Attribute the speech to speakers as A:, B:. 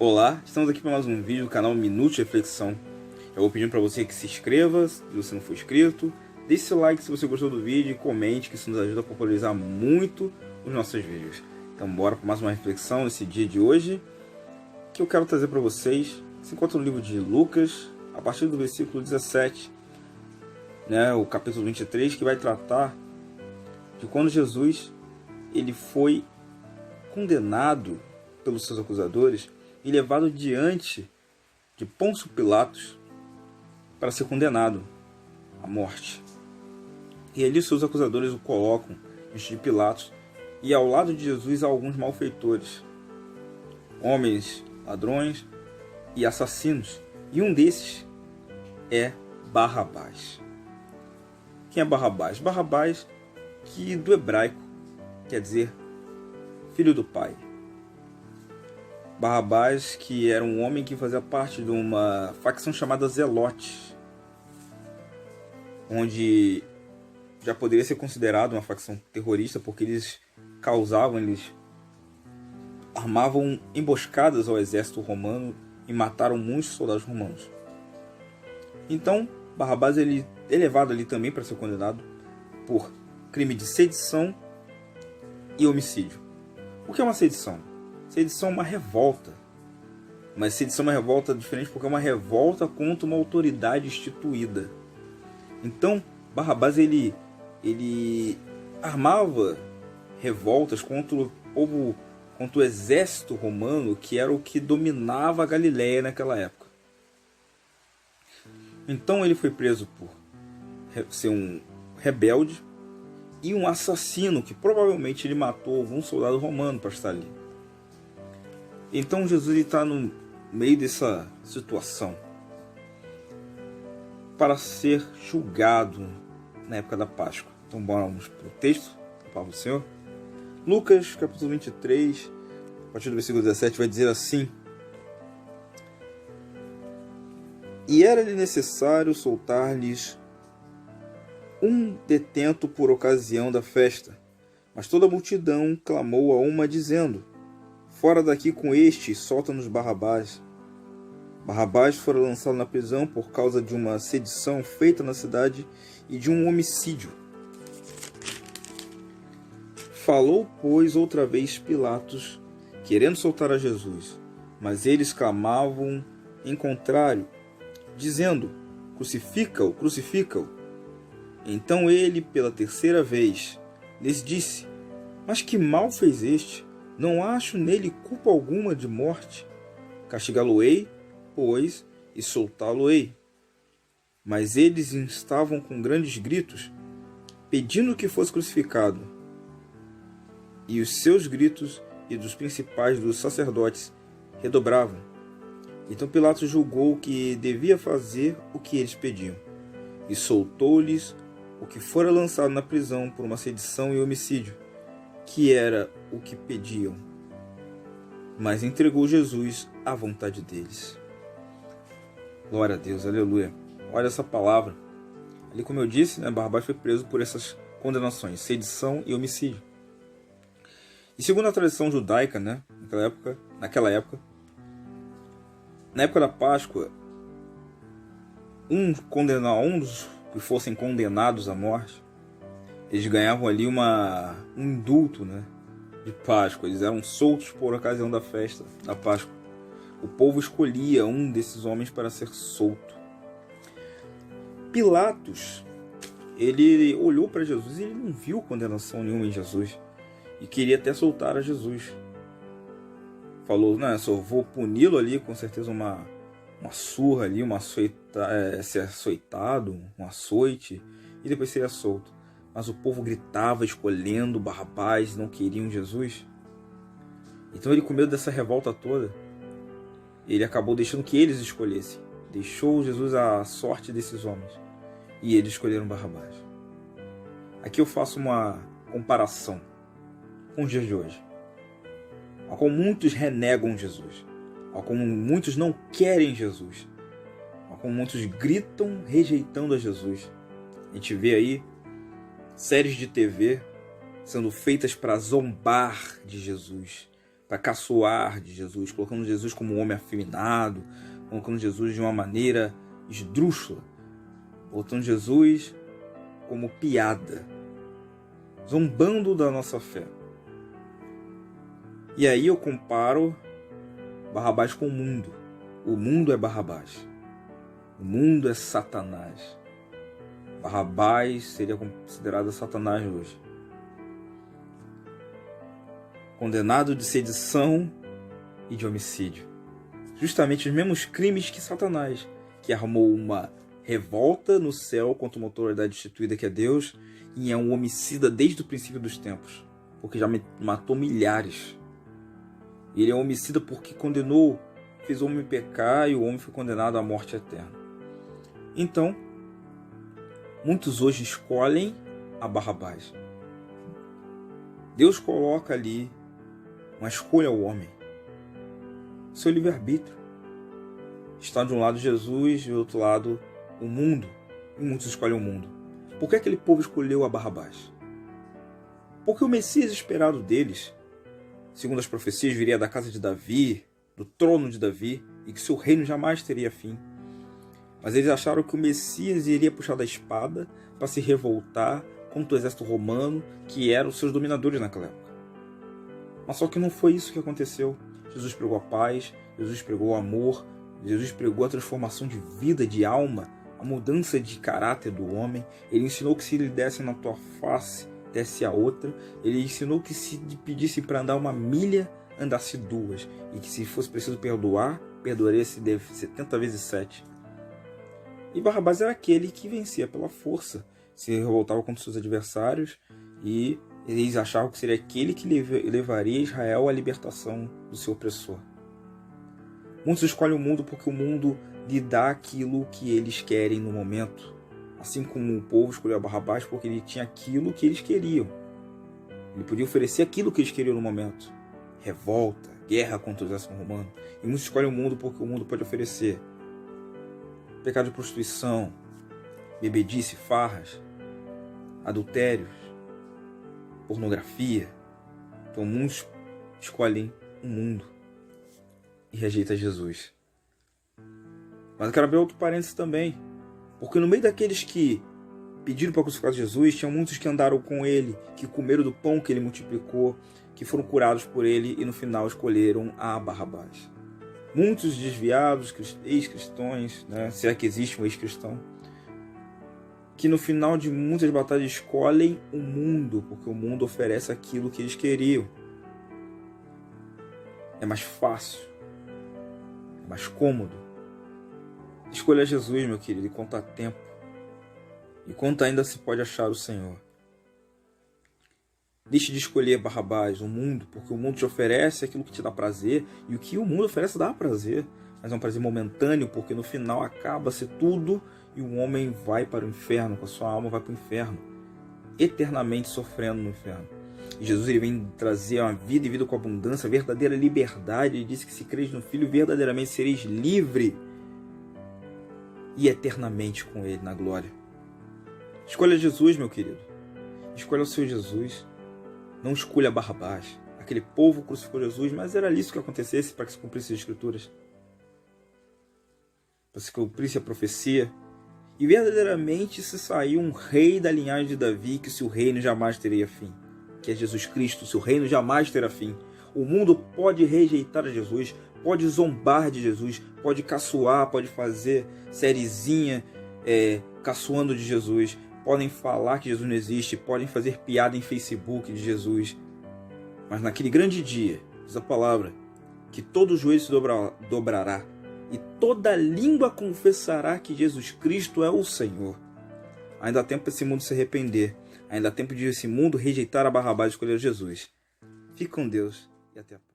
A: Olá, estamos aqui para mais um vídeo do canal Minuto de Reflexão. Eu vou pedir para você que se inscreva, se você não for inscrito, deixe seu like se você gostou do vídeo e comente, que isso nos ajuda a popularizar muito os nossos vídeos. Então bora para mais uma reflexão nesse dia de hoje, que eu quero trazer para vocês. Se encontra no livro de Lucas, a partir do versículo 17, o capítulo 23, que vai tratar de quando Jesus ele foi condenado pelos seus acusadores e levado diante de Pôncio Pilatos para ser condenado à morte. E ali seus acusadores o colocam diante de Pilatos, e ao lado de Jesus há alguns malfeitores, homens, ladrões e assassinos, e um desses é Barrabás. Quem é Barrabás? Barrabás, que do hebraico quer dizer filho do pai. Barrabás, que era um homem que fazia parte de uma facção chamada Zelotes, onde já poderia ser considerado uma facção terrorista, porque eles armavam emboscadas ao exército romano e mataram muitos soldados romanos. Então, Barrabás ele é levado ali também para ser condenado por crime de sedição e homicídio. O que é uma sedição? Sedição é uma revolta. Mas sedição é uma revolta diferente porque é uma revolta contra uma autoridade instituída. Então, Barrabás ele armava revoltas contra o povo, contra o exército romano, que era o que dominava a Galileia naquela época. Então ele foi preso por ser um rebelde e um assassino, que provavelmente ele matou algum soldado romano para estar ali. Então Jesus está no meio dessa situação para ser julgado na época da Páscoa. Então vamos para o texto da palavra do Senhor. Lucas capítulo 23, a partir do versículo 17, vai dizer assim: E era-lhe necessário soltar-lhes um detento por ocasião da festa, mas toda a multidão clamou a uma, dizendo: Fora daqui com este, solta-nos Barrabás. Barrabás fora lançado na prisão por causa de uma sedição feita na cidade e de um homicídio. Falou, pois, outra vez Pilatos, querendo soltar a Jesus, mas eles clamavam em contrário, dizendo: Crucifica-o, crucifica-o. Então ele, pela terceira vez, lhes disse: Mas que mal fez este? Não acho nele culpa alguma de morte. Castigá-lo-ei, pois, e soltá-lo-ei. Mas eles estavam com grandes gritos, pedindo que fosse crucificado. E os seus gritos e dos principais dos sacerdotes redobravam. Então Pilatos julgou que devia fazer o que eles pediam, e soltou-lhes o que fora lançado na prisão por uma sedição e homicídio, que era o que pediam, mas entregou Jesus à vontade deles. Glória a Deus, aleluia. Olha essa palavra. Ali, como eu disse, Barrabás foi preso por essas condenações, sedição e homicídio. E segundo a tradição judaica, naquela época, na época da Páscoa, um dos que fossem condenados à morte, eles ganhavam ali um indulto, de Páscoa. Eles eram soltos por ocasião da festa da Páscoa. O povo escolhia um desses homens para ser solto. Pilatos, ele olhou para Jesus e ele não viu condenação nenhuma em Jesus. E queria até soltar a Jesus. Falou: não, eu só vou puni-lo ali, com certeza uma surra ali, ser açoitado, um açoite, e depois seria solto. Mas o povo gritava escolhendo Barrabás, não queriam Jesus. Então ele, com medo dessa revolta toda, ele acabou deixando que eles escolhessem. Deixou Jesus à sorte desses homens. E eles escolheram Barrabás. Aqui eu faço uma comparação com os dias de hoje. Ao como muitos renegam Jesus. Ao como muitos não querem Jesus. Ao como muitos gritam rejeitando a Jesus. A gente vê aí séries de TV sendo feitas para zombar de Jesus, para caçoar de Jesus, colocando Jesus como um homem afeminado, colocando Jesus de uma maneira esdrúxula, botando Jesus como piada, zombando da nossa fé. E aí eu comparo Barrabás com o mundo. O mundo é Barrabás. O mundo é Satanás. Barrabás seria considerado Satanás hoje. Condenado de sedição e de homicídio. Justamente os mesmos crimes que Satanás, que armou uma revolta no céu contra uma autoridade instituída que é Deus, e é um homicida desde o princípio dos tempos, porque já matou milhares. Ele é um homicida porque condenou, fez o homem pecar e o homem foi condenado à morte eterna. Então, muitos hoje escolhem a Barrabás. Deus coloca ali uma escolha ao homem. Seu livre-arbítrio. Está de um lado Jesus e do outro lado o mundo. E muitos escolhem o mundo. Por que aquele povo escolheu a Barrabás? Porque o Messias esperado deles, segundo as profecias, viria da casa de Davi, do trono de Davi, e que seu reino jamais teria fim. Mas eles acharam que o Messias iria puxar da espada para se revoltar contra o exército romano, que eram os seus dominadores naquela época. Mas só que não foi isso que aconteceu. Jesus pregou a paz, Jesus pregou o amor, Jesus pregou a transformação de vida, de alma, a mudança de caráter do homem. Ele ensinou que se ele desse na tua face, desse a outra. Ele ensinou que se pedisse para andar 1 milha, andasse 2. E que se fosse preciso perdoar, perdoaria 70 vezes 7. E Barrabás era aquele que vencia pela força, se revoltava contra seus adversários, e eles achavam que seria aquele que levaria Israel à libertação do seu opressor. Muitos escolhem o mundo porque o mundo lhe dá aquilo que eles querem no momento. Assim como o povo escolheu Barrabás porque ele tinha aquilo que eles queriam. Ele podia oferecer aquilo que eles queriam no momento. Revolta, guerra contra o exército romano. E muitos escolhem o mundo porque o mundo pode oferecer pecado de prostituição, bebedice, farras, adultérios, pornografia. Então muitos escolhem o mundo e rejeitam Jesus. Mas eu quero abrir outro parênteses também, porque no meio daqueles que pediram para crucificar Jesus, tinham muitos que andaram com ele, que comeram do pão que ele multiplicou, que foram curados por ele e no final escolheram a Barrabás. Muitos desviados, ex-cristãos, né, se é que existe um ex-cristão, que no final de muitas batalhas escolhem o mundo, porque o mundo oferece aquilo que eles queriam. É mais fácil, é mais cômodo. Escolha Jesus, meu querido, enquanto há tempo, enquanto ainda se pode achar o Senhor. Deixe de escolher Barrabás, o mundo, porque o mundo te oferece aquilo que te dá prazer, e o que o mundo oferece dá prazer, mas é um prazer momentâneo, porque no final acaba-se tudo e o homem vai para o inferno, com a sua alma vai para o inferno, eternamente sofrendo no inferno. E Jesus ele vem trazer uma vida e vida com abundância, verdadeira liberdade. Ele disse que se creres no Filho, verdadeiramente sereis livre e eternamente com Ele na glória. Escolha Jesus, meu querido. Escolha o seu Jesus. Não escolha Barrabás. Aquele povo crucificou Jesus, mas era isso que acontecesse para que se cumprisse as Escrituras. Para que se cumprisse a profecia. E verdadeiramente se saiu um rei da linhagem de Davi, que o seu reino jamais teria fim. Que é Jesus Cristo, o seu reino jamais terá fim. O mundo pode rejeitar a Jesus, pode zombar de Jesus, pode caçoar, pode fazer sériezinha caçoando de Jesus. Podem falar que Jesus não existe, podem fazer piada em Facebook de Jesus. Mas naquele grande dia, diz a palavra, que todo joelho se dobrará e toda língua confessará que Jesus Cristo é o Senhor. Ainda há tempo para esse mundo se arrepender. Ainda há tempo de esse mundo rejeitar a Barrabás e escolher Jesus. Fique com Deus e até a próxima.